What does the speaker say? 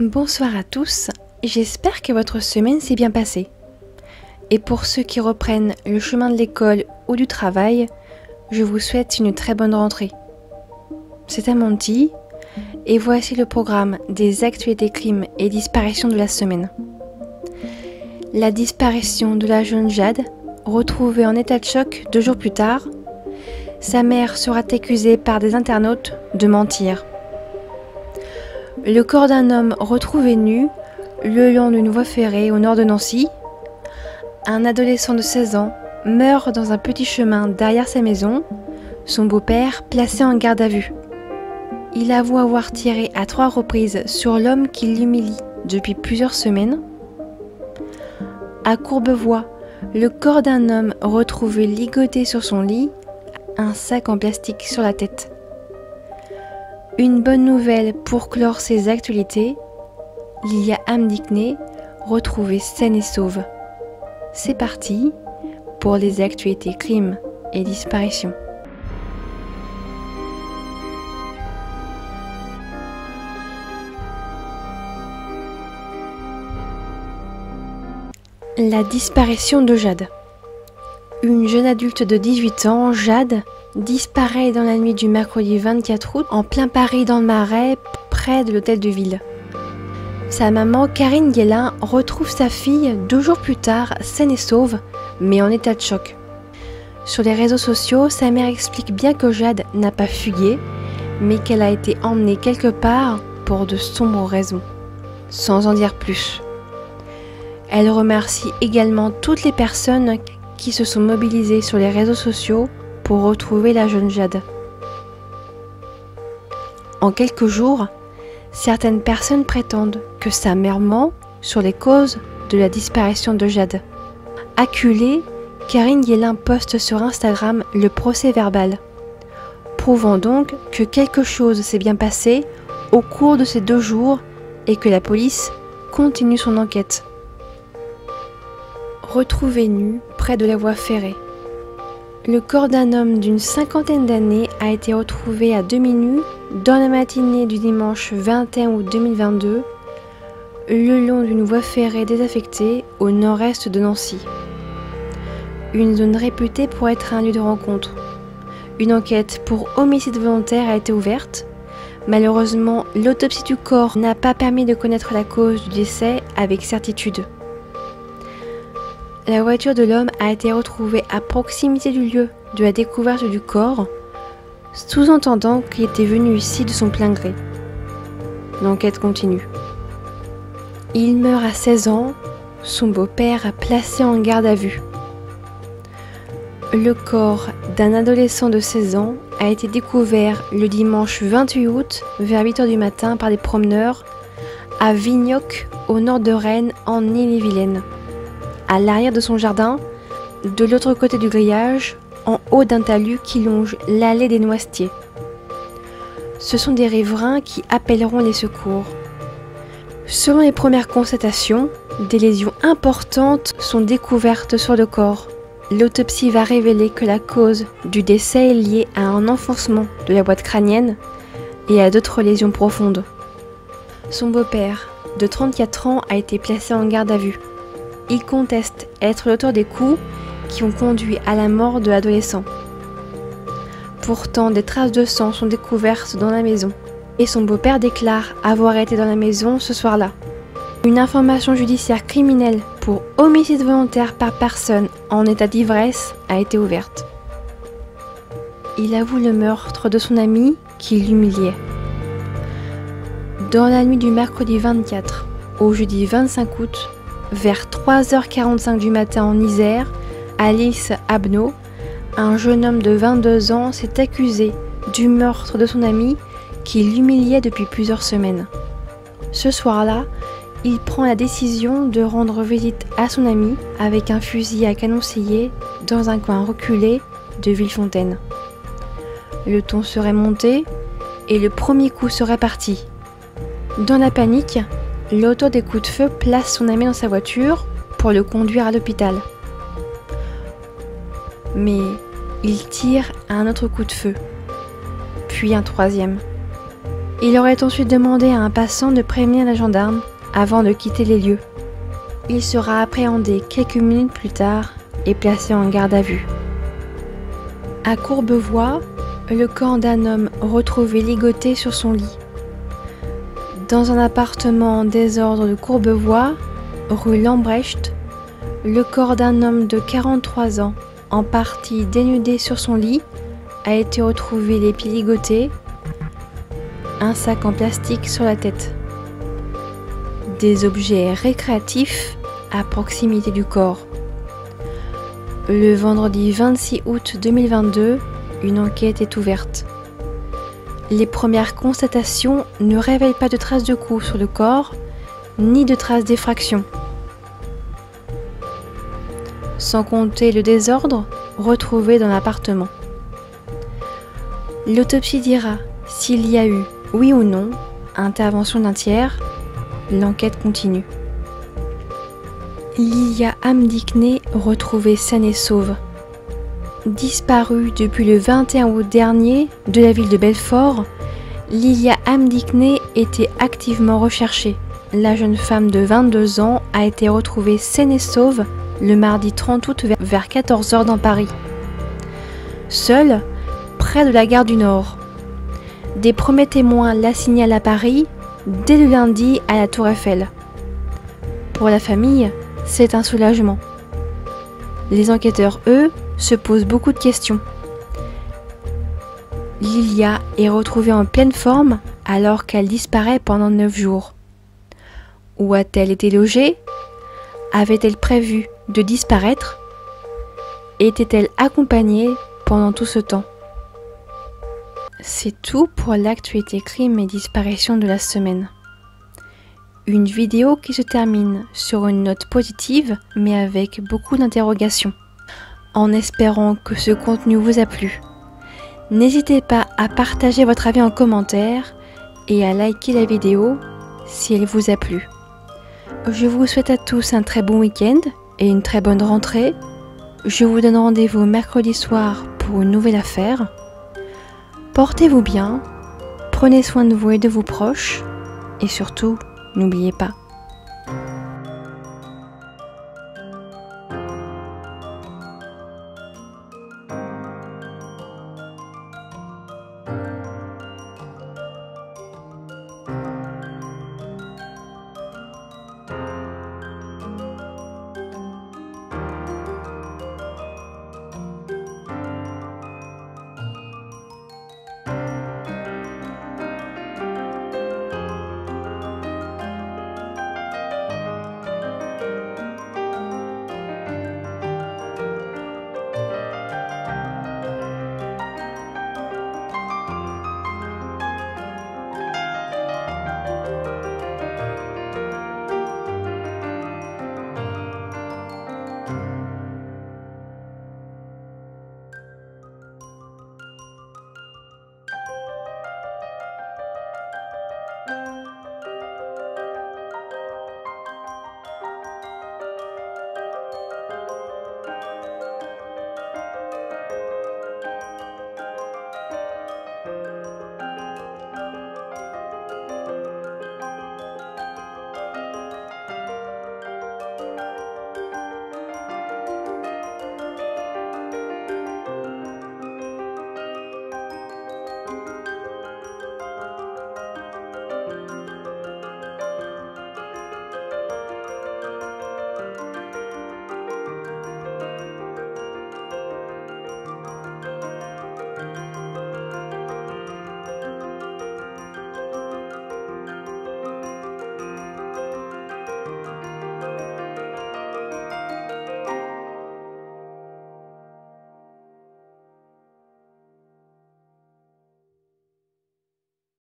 Bonsoir à tous, j'espère que votre semaine s'est bien passée. Et pour ceux qui reprennent le chemin de l'école ou du travail, je vous souhaite une très bonne rentrée. C'est Amanti et voici le programme des actualités crimes et disparitions de la semaine. La disparition de la jeune Jade, retrouvée en état de choc 2 jours plus tard. Sa mère sera accusée par des internautes de mentir. Le corps d'un homme retrouvé nu le long d'une voie ferrée au nord de Nancy. Un adolescent de 16 ans meurt dans un petit chemin derrière sa maison, son beau-père placé en garde à vue. Il avoue avoir tiré à 3 reprises sur l'homme qui l'humilie depuis plusieurs semaines. À Courbevoie, le corps d'un homme retrouvé ligoté sur son lit, un sac en plastique sur la tête. Une bonne nouvelle pour clore ces actualités, Lilia Amdikné, retrouvée saine et sauve. C'est parti pour les actualités crimes et disparitions. La disparition de Jade. Une jeune adulte de 18 ans, Jade, disparaît dans la nuit du mercredi 24 août en plein Paris dans le Marais, près de l'hôtel de ville. Sa maman, Karine Guélin, retrouve sa fille 2 jours plus tard, saine et sauve, mais en état de choc. Sur les réseaux sociaux, sa mère explique bien que Jade n'a pas fugué, mais qu'elle a été emmenée quelque part pour de sombres raisons, sans en dire plus. Elle remercie également toutes les personnes qui se sont mobilisées sur les réseaux sociaux pour retrouver la jeune Jade. En quelques jours, certaines personnes prétendent que sa mère ment sur les causes de la disparition de Jade. Acculée, Karine Guélin poste sur Instagram le procès-verbal, prouvant donc que quelque chose s'est bien passé au cours de ces 2 jours et que la police continue son enquête. Retrouvé nu près de la voie ferrée. Le corps d'un homme d'une 50aine d'années a été retrouvé à demi-nu dans la matinée du dimanche 21 août 2022, le long d'une voie ferrée désaffectée au nord-est de Nancy. Une zone réputée pour être un lieu de rencontre. Une enquête pour homicide volontaire a été ouverte. Malheureusement, l'autopsie du corps n'a pas permis de connaître la cause du décès avec certitude. La voiture de l'homme a été retrouvée à proximité du lieu de la découverte du corps, sous-entendant qu'il était venu ici de son plein gré. L'enquête continue. Il meurt à 16 ans, son beau-père a placé en garde à vue. Le corps d'un adolescent de 16 ans a été découvert le dimanche 28 août vers 8 h du matin par des promeneurs à Vignoc, au nord de Rennes, en Ille-et-Vilaine. À l'arrière de son jardin, de l'autre côté du grillage, en haut d'un talus qui longe l'allée des Noisetiers. Ce sont des riverains qui appelleront les secours. Selon les premières constatations, des lésions importantes sont découvertes sur le corps. L'autopsie va révéler que la cause du décès est liée à un enfoncement de la boîte crânienne et à d'autres lésions profondes. Son beau-père, de 34 ans, a été placé en garde à vue. Il conteste être l'auteur des coups qui ont conduit à la mort de l'adolescent. Pourtant, des traces de sang sont découvertes dans la maison et son beau-père déclare avoir été dans la maison ce soir-là. Une information judiciaire criminelle pour homicide volontaire par personne en état d'ivresse a été ouverte. Il avoue le meurtre de son ami qui l'humiliait. Dans la nuit du mercredi 24 au jeudi 25 août, vers 3h45 du matin en Isère, Alice Abneau, un jeune homme de 22 ans, s'est accusé du meurtre de son ami qui l'humiliait depuis plusieurs semaines. Ce soir-là, il prend la décision de rendre visite à son ami avec un fusil à canon scié dans un coin reculé de Villefontaine. Le ton serait monté et le premier coup serait parti. Dans la panique, l'auteur des coups de feu place son ami dans sa voiture pour le conduire à l'hôpital. Mais il tire à un autre coup de feu, puis un troisième. Il aurait ensuite demandé à un passant de prévenir la gendarme avant de quitter les lieux. Il sera appréhendé quelques minutes plus tard et placé en garde à vue. À Courbevoie, le corps d'un homme retrouvé ligoté sur son lit. Dans un appartement en désordre de Courbevoie, rue Lambrecht, le corps d'un homme de 43 ans, en partie dénudé sur son lit, a été retrouvé les pieds ligotés, un sac en plastique sur la tête. Des objets récréatifs à proximité du corps. Le vendredi 26 août 2022, une enquête est ouverte. Les premières constatations ne révèlent pas de traces de coups sur le corps, ni de traces d'effraction. Sans compter le désordre retrouvé dans l'appartement. L'autopsie dira s'il y a eu, oui ou non, intervention d'un tiers. L'enquête continue. Lilia Hamdikné retrouvée saine et sauve. Disparue depuis le 21 août dernier de la ville de Belfort, Lilia Hamdikné était activement recherchée. La jeune femme de 22 ans a été retrouvée saine et sauve le mardi 30 août vers 14 h dans Paris. Seule, près de la gare du Nord. Des premiers témoins la signalent à Paris dès le lundi à la Tour Eiffel. Pour la famille, c'est un soulagement. Les enquêteurs, eux, se posent beaucoup de questions. Lilia est retrouvée en pleine forme alors qu'elle disparaît pendant 9 jours. Où a-t-elle été logée? Avait-elle prévu de disparaître? Était-elle accompagnée pendant tout ce temps? C'est tout pour l'actualité crime et disparition de la semaine. Une vidéo qui se termine sur une note positive mais avec beaucoup d'interrogations. En espérant que ce contenu vous a plu, n'hésitez pas à partager votre avis en commentaire et à liker la vidéo si elle vous a plu. Je vous souhaite à tous un très bon week-end et une très bonne rentrée. Je vous donne rendez-vous mercredi soir pour une nouvelle affaire. Portez-vous bien, prenez soin de vous et de vos proches et surtout, n'oubliez pas,